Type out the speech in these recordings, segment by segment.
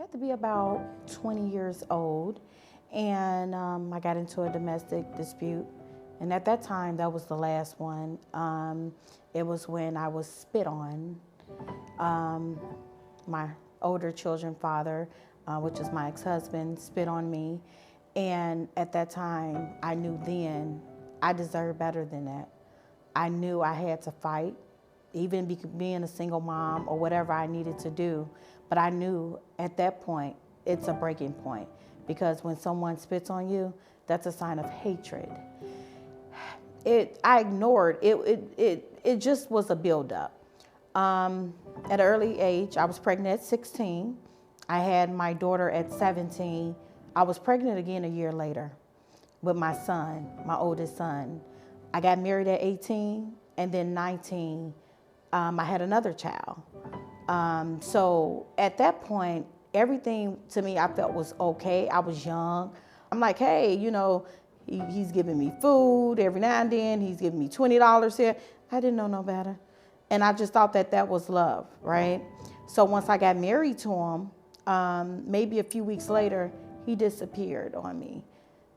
had to be about 20 years old, and I got into a domestic dispute. And at that time, that was the last one. It was when I was spit on. My older children's father, which is my ex-husband, spit on me. And at that time, I knew then I deserved better than that. I knew I had to fight, even being a single mom or whatever I needed to do. But I knew at that point, it's a breaking point, because when someone spits on you, that's a sign of hatred. I ignored it. It just was a buildup. At an early age, I was pregnant at 16. I had my daughter at 17. I was pregnant again a year later with my son, my oldest son. I got married at 18, and then 19, I had another child. So at that point, everything to me I felt was okay. I was young. I'm like, hey, he's giving me food every now and then. He's giving me $20 here. I didn't know no better. And I just thought that was love, right? So once I got married to him, maybe a few weeks later, he disappeared on me.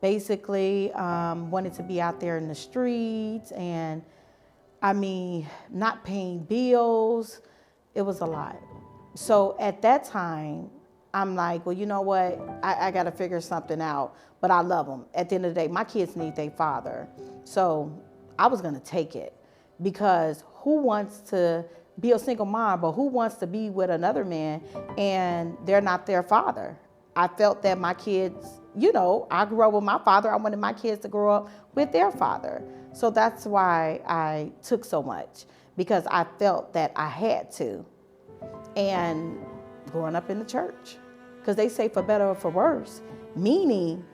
Basically, wanted to be out there in the streets and, not paying bills. It was a lot. So at that time, I'm like, well, you know what? I got to figure something out, but I love them. At the end of the day, my kids need their father. So I was going to take it, because who wants to be a single mom, but who wants to be with another man and they're not their father? I felt that my kids, I grew up with my father. I wanted my kids to grow up with their father. So that's why I took so much, because I felt that I had to. And growing up in the church, because they say for better or for worse, meaning,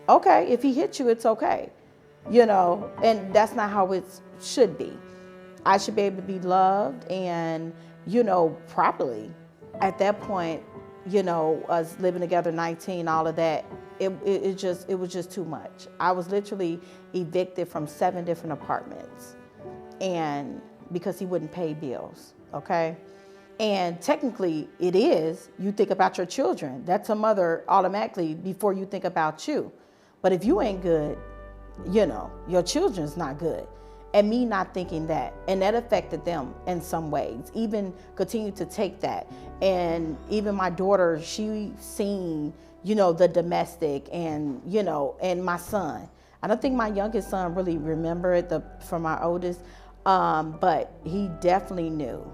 okay, if he hits you, it's okay, and that's not how it should be. I should be able to be loved and, properly. At that point, us living together, 19, all of that, it was just too much. I was literally evicted from 7 different apartments, and because he wouldn't pay bills, okay? And technically it is, you think about your children. That's a mother automatically before you think about you. But if you ain't good, your children's not good. And me not thinking that, and that affected them in some ways, even continued to take that. And even my daughter, she seen, the domestic and, and my son. I don't think my youngest son really remembered from our oldest, but he definitely knew.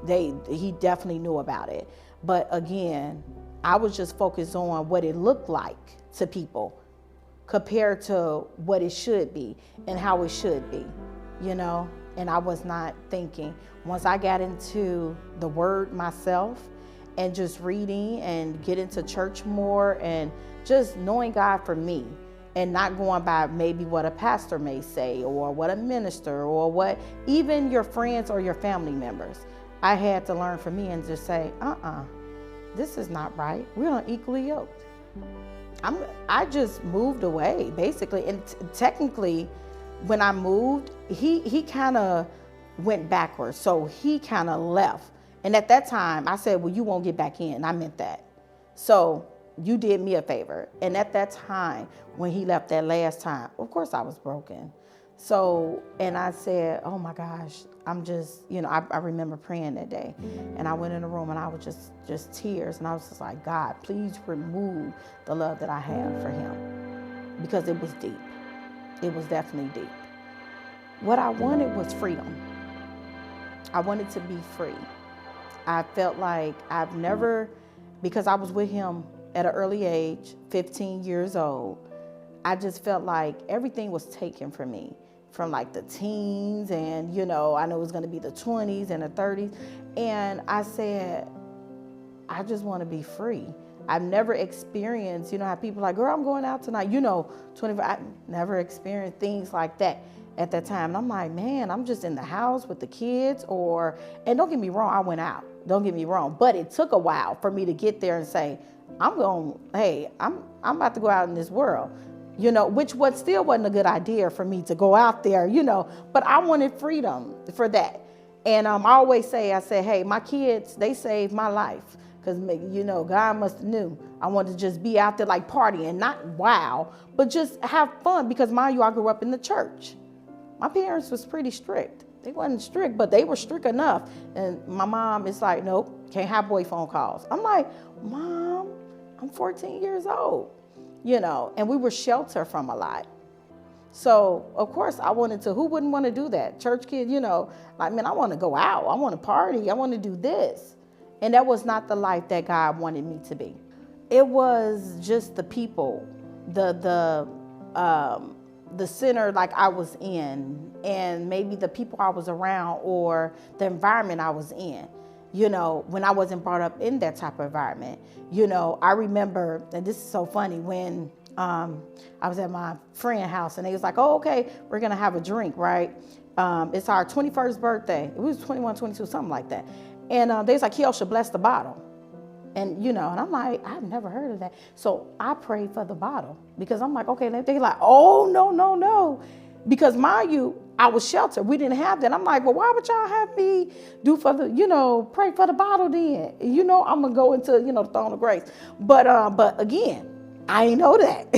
He definitely knew about it. But again, I was just focused on what it looked like to people compared to what it should be and how it should be. And I was not thinking. Once I got into the word myself and just reading and get into church more and just knowing God for me and not going by maybe what a pastor may say or what a minister or what even your friends or your family members, I had to learn for me and just say, this is not right. We're unequally yoked. I just moved away, basically. And technically, when I moved, he kind of went backwards. So he kind of left. And at that time, I said, well, you won't get back in. I meant that. So you did me a favor. And at that time, when he left that last time, of course I was broken. So, and I said, oh my gosh, I'm just, I remember praying that day. And I went in the room and I was just tears. And I was just like, God, please remove the love that I have for him. Because it was deep. It was definitely deep. What I wanted was freedom. I wanted to be free. I felt like I've never, because I was with him at an early age, 15 years old, I just felt like everything was taken from me, from like the teens and, I know it was going to be the 20s and the 30s. And I said, I just want to be free. I've never experienced, how people are like, girl, I'm going out tonight, 25. I never experienced things like that at that time. And I'm like, man, I'm just in the house with the kids and don't get me wrong, I went out. Don't get me wrong. But it took a while for me to get there and say, I'm about to go out in this world, which still wasn't a good idea for me to go out there, but I wanted freedom for that. And I always say, hey, my kids, they saved my life. because, God must have knew I wanted to just be out there like partying, not wow, but just have fun. Because mind you, I grew up in the church. My parents was pretty strict. They wasn't strict, but they were strict enough. And my mom is like, nope, can't have boy phone calls. I'm like, Mom, I'm 14 years old, and we were sheltered from a lot. So, of course, I wanted to, who wouldn't want to do that? Church kid, like, man, I want to go out. I want to party. I want to do this. And that was not the life that God wanted me to be. It was just the people, the center like I was in, and maybe the people I was around or the environment I was in. When I wasn't brought up in that type of environment. I remember, and this is so funny, when I was at my friend's house and they was like, oh, okay, we're going to have a drink, right? It's our 21st birthday. It was 21, 22, something like that. And they was like, Kiosha, bless the bottle. And, and I'm like, I've never heard of that. So I prayed for the bottle because I'm like, okay, they're like, oh, no. Because mind you, I was sheltered. We didn't have that. I'm like, well, why would y'all have me do for the, pray for the bottle then? I'm going to go into, the throne of grace. But again, I ain't know that.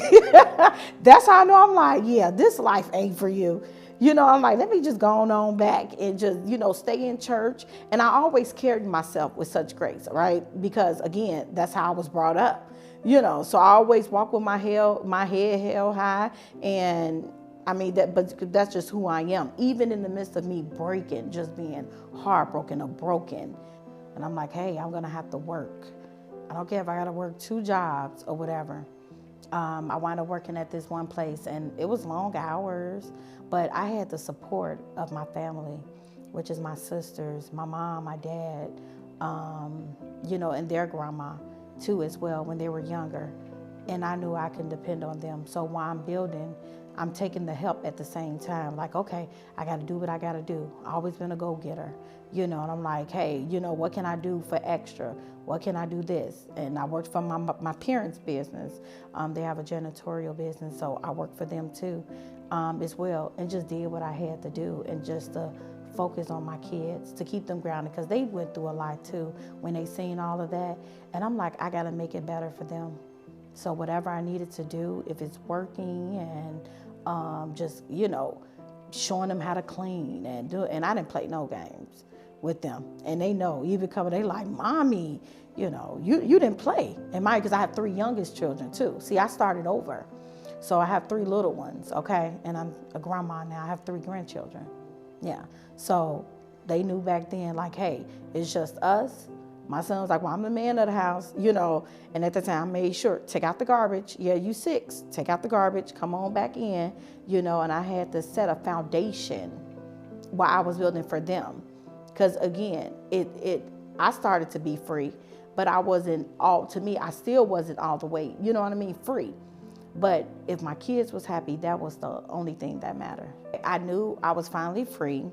That's how I know. I'm like, yeah, this life ain't for you. I'm like, let me just go on back and just, stay in church. And I always carried myself with such grace, right? Because again, that's how I was brought up, so I always walk with my head held high. And I mean, but that's just who I am. Even in the midst of me breaking, just being heartbroken or broken. And I'm like, hey, I'm going to have to work. I don't care if I got to work 2 jobs or whatever. I wound up working at this one place, and it was long hours, but I had the support of my family, which is my sisters, my mom, my dad, and their grandma too as well when they were younger. And I knew I could depend on them. So while I'm building, I'm taking the help at the same time. Like, okay, I got to do what I got to do. I've always been a go-getter, and I'm like, hey, what can I do for extra? What can I do this? And I worked for my parents' business. They have a janitorial business, so I worked for them too as well, and just did what I had to do, and just to focus on my kids, to keep them grounded, because they went through a lot too when they seen all of that. And I'm like, I got to make it better for them. So whatever I needed to do, if it's working, and just, showing them how to clean and do it. And I didn't play no games with them. And they know, even coming, they like, Mommy, you didn't play. And because I have 3 youngest children too. See, I started over. So I have 3 little ones, okay? And I'm a grandma now. I have 3 grandchildren. Yeah. So they knew back then, like, hey, it's just us. My son was like, well, I'm the man of the house, and at the time I made sure, take out the garbage. Yeah, you 6, take out the garbage, come on back in, and I had to set a foundation while I was building for them. Because again, I started to be free, but I wasn't I still wasn't all the way, free. But if my kids was happy, that was the only thing that mattered. I knew I was finally free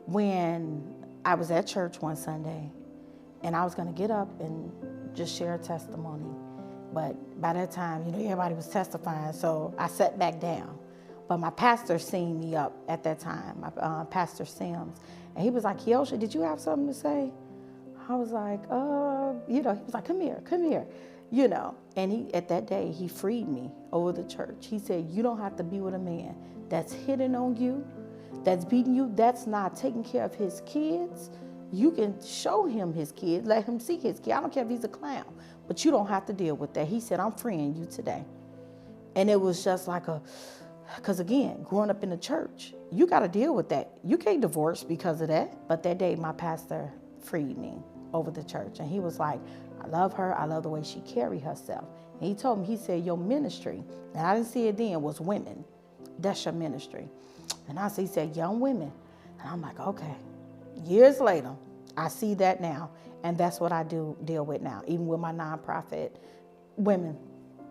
when I was at church one Sunday. And I was going to get up and just share a testimony. But by that time, everybody was testifying, so I sat back down. But my pastor seen me up at that time, Pastor Sims. And he was like, Kiosha, did you have something to say? I was like, he was like, come here. And at that day, he freed me over the church. He said, you don't have to be with a man that's hitting on you, that's beating you, that's not taking care of his kids. You can show him his kid, let him see his kid. I don't care if he's a clown, but you don't have to deal with that. He said, I'm freeing you today. And it was just like because again, growing up in the church, you got to deal with that. You can't divorce because of that. But that day, my pastor freed me over the church. And he was like, I love her. I love the way she carried herself. And he told me, he said, your ministry, and I didn't see it then, was women. That's your ministry. And he said, young women. And I'm like, okay. Years later, I see that now, and that's what I do deal with now. Even with my nonprofit, women,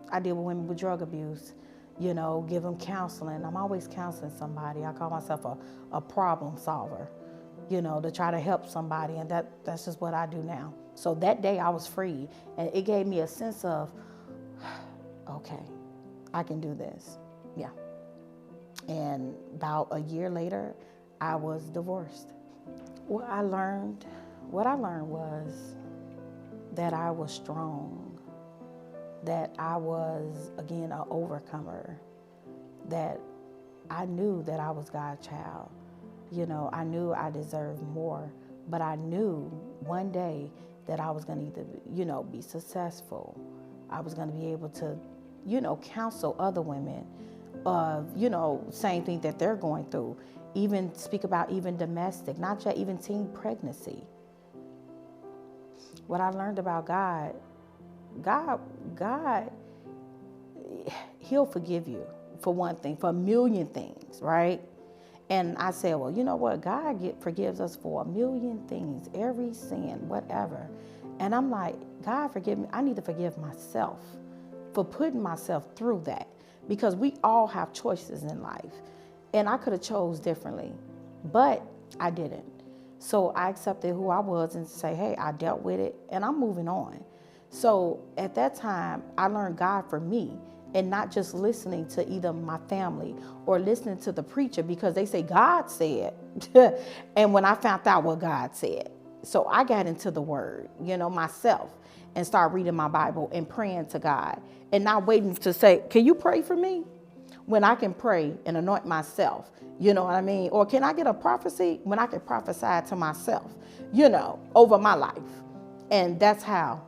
I deal with women with drug abuse, give them counseling. I'm always counseling somebody. I call myself a problem solver, to try to help somebody, and that's just what I do now. So that day I was free, and it gave me a sense of, okay, I can do this, yeah. And about a year later, I was divorced. What I learned was that I was strong, that I was, again, an overcomer, that I knew that I was God's child. I knew I deserved more, but I knew one day that I was going to either, be successful. I was going to be able to, counsel other women of, same thing that they're going through. Even speak about even domestic, not just even teen pregnancy. What I learned about God, He'll forgive you for one thing, for a million things, right? And I said, well, you know what? God forgives us for a million things, every sin, whatever. And I'm like, God, forgive me. I need to forgive myself for putting myself through that, because we all have choices in life. And I could have chose differently, but I didn't. So I accepted who I was and say, hey, I dealt with it and I'm moving on. So at that time, I learned God for me, and not just listening to either my family or listening to the preacher because they say God said. And when I found out what God said, so I got into the word, myself, and started reading my Bible and praying to God, and not waiting to say, can you pray for me? When I can pray and anoint myself, you know what I mean? Or can I get a prophecy when I can prophesy to myself, over my life? And that's how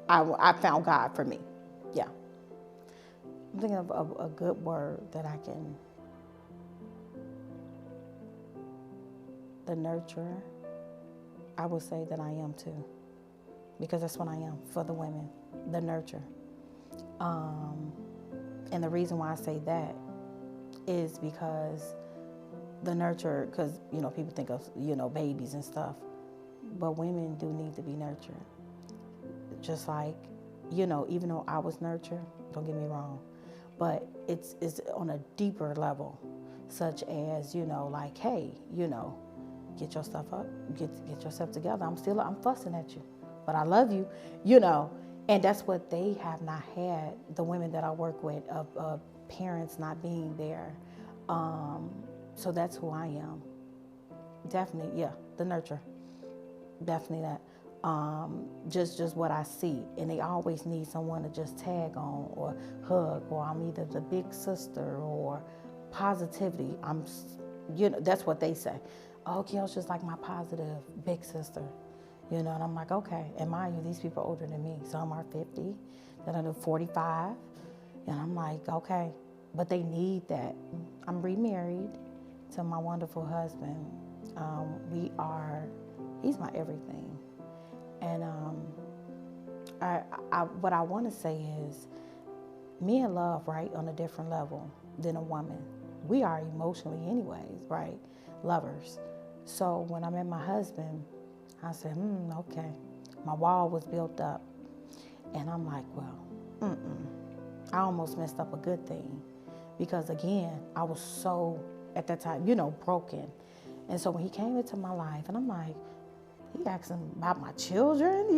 I found God for me. Yeah. I'm thinking of a good word that I can. The nurturer. I would say that I am too, because that's what I am for the women, the nurturer. And the reason why I say that is because the nurturer, because, people think of, babies and stuff, but women do need to be nurtured. Just like, even though I was nurtured, don't get me wrong, but it's on a deeper level, such as, like, hey, get your stuff up, get yourself together. I'm fussing at you, but I love you, And that's what they have not had, the women that I work with, of parents not being there. So that's who I am. Definitely, yeah, the nurturer. Definitely that. Just what I see. And they always need someone to just tag on or hug, or I'm either the big sister or positivity. That's what they say. Oh, Kiosha's like my positive big sister. And I'm like, okay. And mind you, these people are older than me. Some are 50, then I do 45. And I'm like, okay. But they need that. I'm remarried to my wonderful husband. He's my everything. And what I want to say is, men love, right, on a different level than a woman. We are emotionally anyways, right? Lovers. So when I met my husband, I said, okay. My wall was built up. And I'm like, well, I almost messed up a good thing. Because again, I was so, at that time, broken. And so when he came into my life, and I'm like, he asking about my children,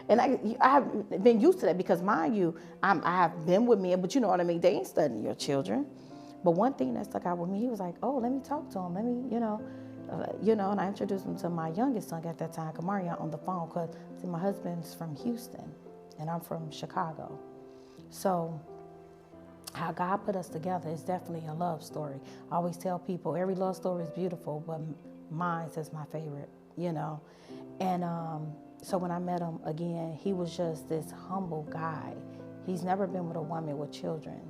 And I have been used to that because, mind you, I have been with men, but you know what I mean? They ain't studying your children. But one thing that stuck out with me, he was like, oh, let me talk to him. Let me, and I introduced him to my youngest son at that time, Kamarion, on the phone, because my husband's from Houston and I'm from Chicago. So how God put us together is definitely a love story. I always tell people every love story is beautiful, but mine is my favorite, And so when I met him again, he was just this humble guy. He's never been with a woman with children.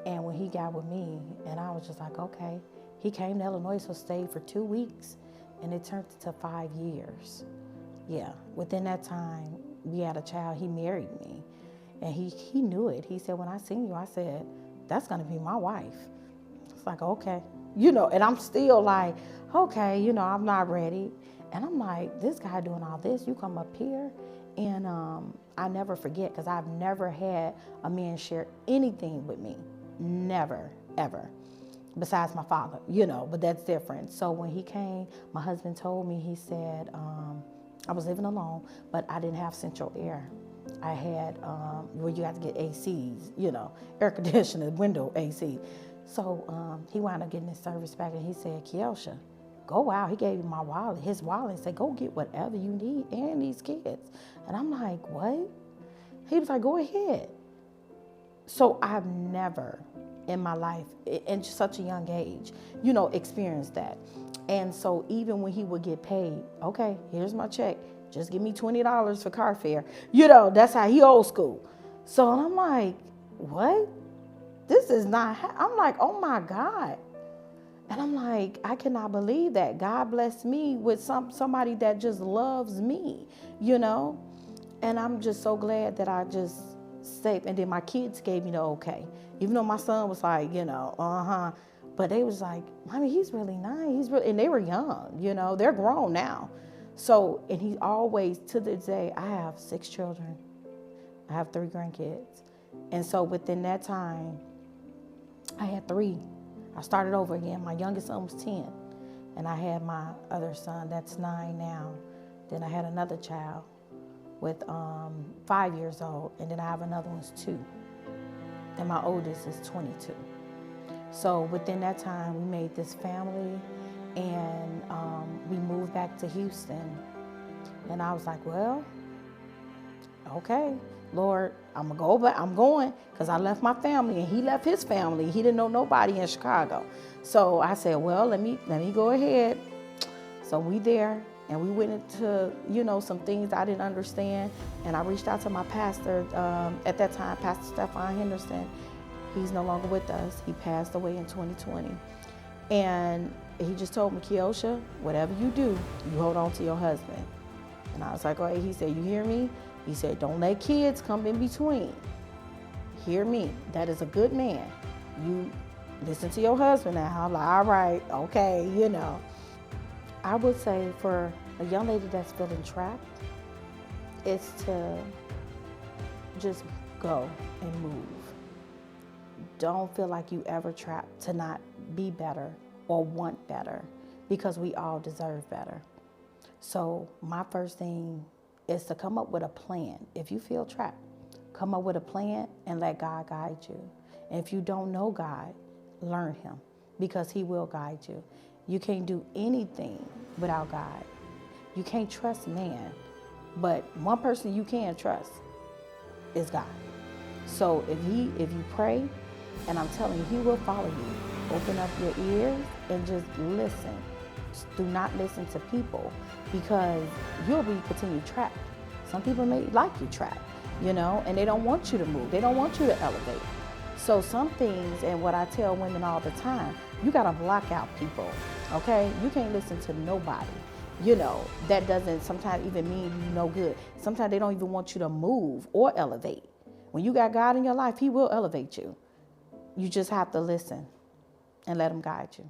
And when he got with me, and I was just like, okay. He came to Illinois, so stayed for 2 weeks, and it turned to 5 years. Yeah, within that time, we had a child. He married me, and he knew it. He said, when I seen you, I said, that's going to be my wife. It's like, okay. And I'm still like, okay, I'm not ready. And I'm like, this guy doing all this, you come up here. And I never forget, because I've never had a man share anything with me. Never, ever. Besides my father, but that's different. So when he came, my husband told me, he said, I was living alone, but I didn't have central air. I had, where you have to get ACs, air conditioning, window AC. So he wound up getting his service back, and he said, Kiosha, go out. He gave me my wallet, his wallet, and said, go get whatever you need and these kids. And I'm like, what? He was like, go ahead. So I've never in my life, in such a young age, experienced that. And so even when he would get paid, okay, here's my check. Just give me $20 for car fare. That's how he old school. So I'm like, what? This is not, I'm like, oh my God. And I'm like, I cannot believe that. God blessed me with somebody that just loves me, And I'm just so glad that I just saved. And then my kids gave me the okay. Even though my son was like, But they was like, Mommy, he's really nice. And they were young, They're grown now. So, and he always, to this day, I have 6 children. I have 3 grandkids. And so within that time, I had 3. I started over again. My youngest son was 10. And I had my other son, that's 9 now. Then I had another child with 5 years old. And then I have another one's 2. And my oldest is 22. So within that time, we made this family. And we moved back to Houston. And I was like, well, okay, Lord, I'm gonna go back. I'm going because I left my family and he left his family. He didn't know nobody in Chicago. So I said, well, let me go ahead. So we there and we went into, some things I didn't understand. And I reached out to my pastor at that time, Pastor Stefan Henderson. He's no longer with us. He passed away in 2020. And he just told me, Kiosha, whatever you do, you hold on to your husband. And I was like, all right. He said, you hear me? He said, don't let kids come in between. Hear me. That is a good man. You listen to your husband now. I'm like, all right, okay, I would say for a young lady that's feeling trapped, it's to just go and move. Don't feel like you ever trapped to not be better or want better, because we all deserve better. So my first thing is to come up with a plan. If you feel trapped, come up with a plan and let God guide you. And if you don't know God, learn him, because he will guide you. You can't do anything without God. You can't trust man, but one person you can trust is God. So if you pray, and I'm telling you, he will follow you. Open up your ears and just listen. Do not listen to people, because you'll be continued trapped. Some people may like you trapped, and they don't want you to move. They don't want you to elevate. So some things, and what I tell women all the time, you got to block out people, okay? You can't listen to nobody. That doesn't sometimes even mean you no good. Sometimes they don't even want you to move or elevate. When you got God in your life, he will elevate you. You just have to listen and let him guide you.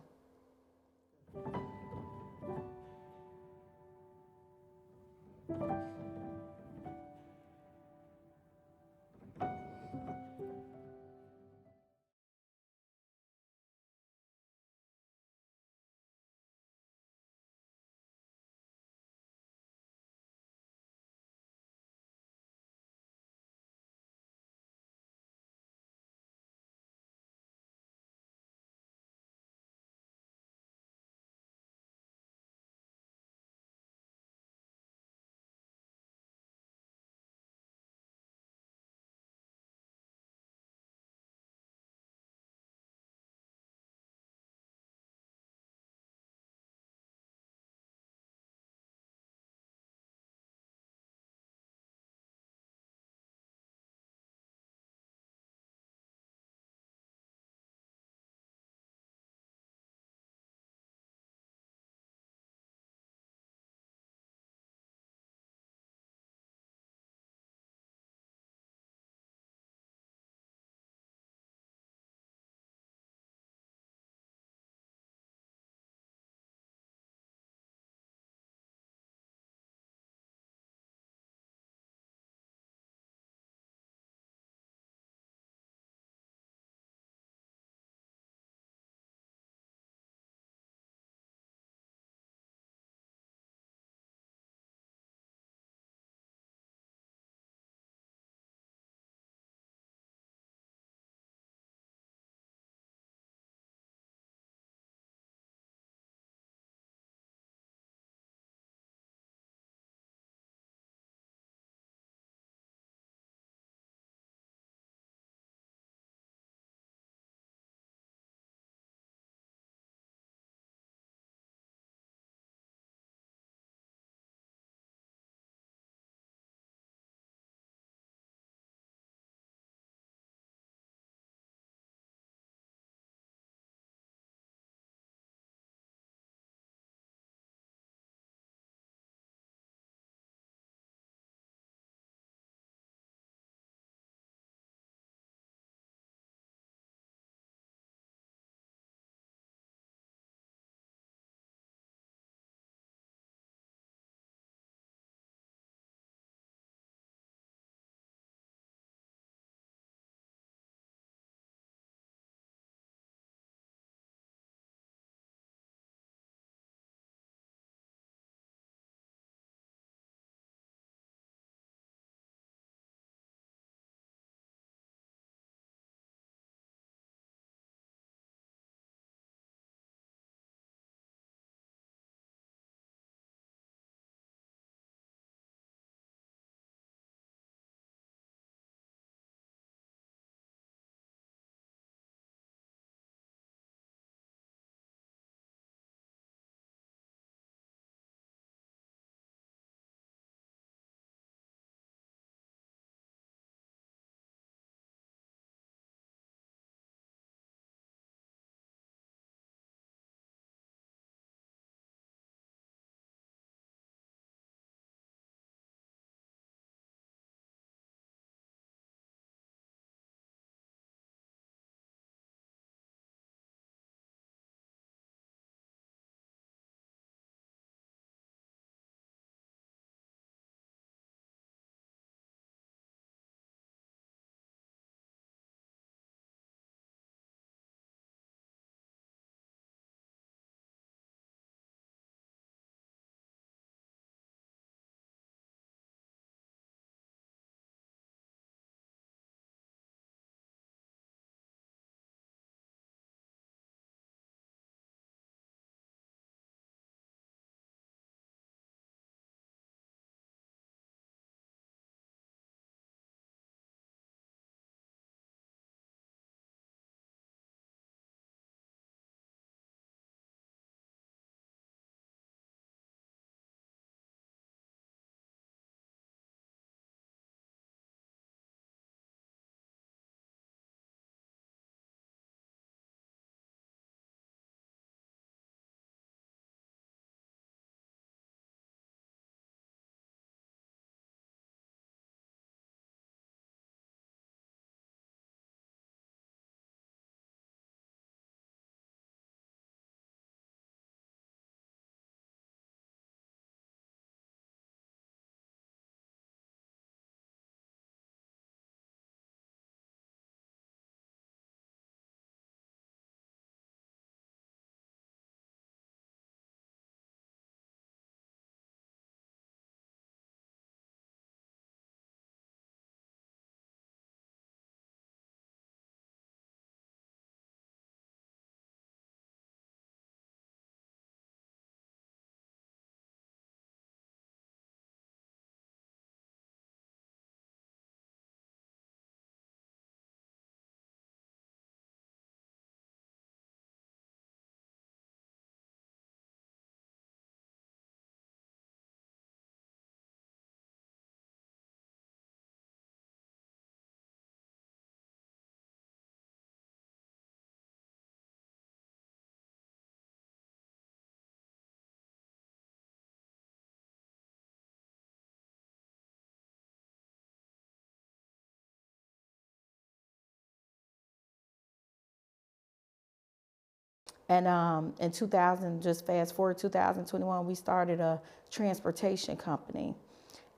And in 2000, just fast forward 2021, we started a transportation company.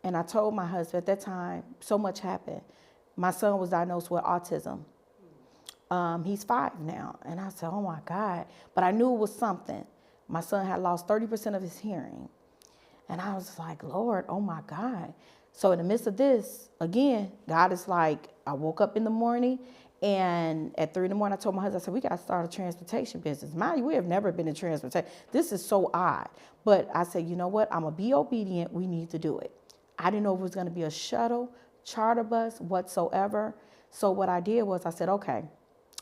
And I told my husband at that time, so much happened. My son was diagnosed with autism. He's 5 now. And I said, oh my God. But I knew it was something. My son had lost 30% of his hearing. And I was like, Lord, oh my God. So in the midst of this, again, God is like, I woke up in the morning and at 3 in the morning, I told my husband, I said, we got to start a transportation business. Mind you, we have never been in transportation. This is so odd. But I said, you know what? I'm going to be obedient. We need to do it. I didn't know if it was going to be a shuttle, charter bus, whatsoever. So what I did was I said, okay,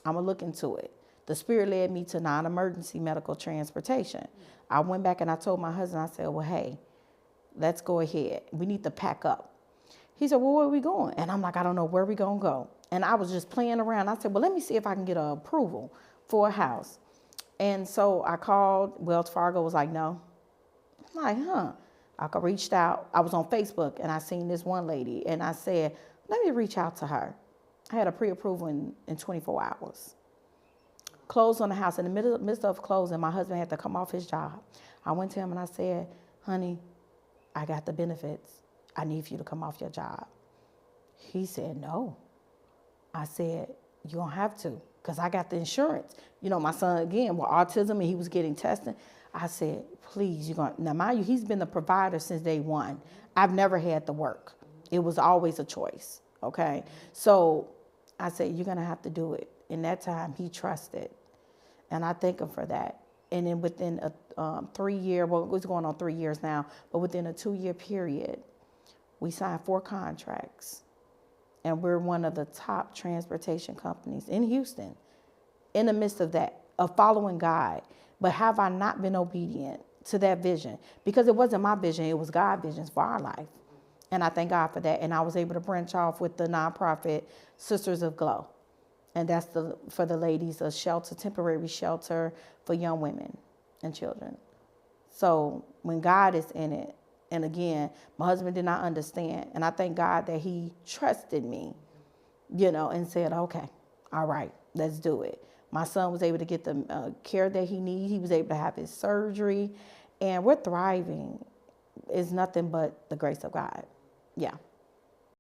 I'm going to look into it. The Spirit led me to non-emergency medical transportation. I went back and I told my husband, I said, well, hey, let's go ahead. We need to pack up. He said, well, where are we going? And I'm like, I don't know where we going to go. And I was just playing around. I said, well, let me see if I can get an approval for a house. And so I called. Wells Fargo was like, no. I'm like, huh. I reached out. I was on Facebook and I seen this one lady and I said, let me reach out to her. I had a pre-approval in 24 hours. Closed on the house. In the midst of closing, my husband had to come off his job. I went to him and I said, honey, I got the benefits. I need for you to come off your job. He said, no. I said, you don't have to, because I got the insurance. You know, my son, again, with autism, and he was getting tested. I said, please, you're going to, now mind you, he's been the provider since day one. I've never had to work. It was always a choice, okay? So I said, you're going to have to do it. In that time, he trusted, and I thank him for that. And then within a 3 year, well, it was going on 3 years now, but within a 2-year period, we signed 4 contracts. And we're one of the top transportation companies in Houston. In the midst of that, of following God. But have I not been obedient to that vision? Because it wasn't my vision, it was God's vision for our life. And I thank God for that. And I was able to branch off with the nonprofit Sisters of Glow. And that's for the ladies, a shelter, temporary shelter for young women and children. So when God is in it, and again, my husband did not understand. And I thank God that he trusted me, you know, and said, okay, all right, let's do it. My son was able to get the care that he needed. He was able to have his surgery. And we're thriving. It's nothing but the grace of God. Yeah.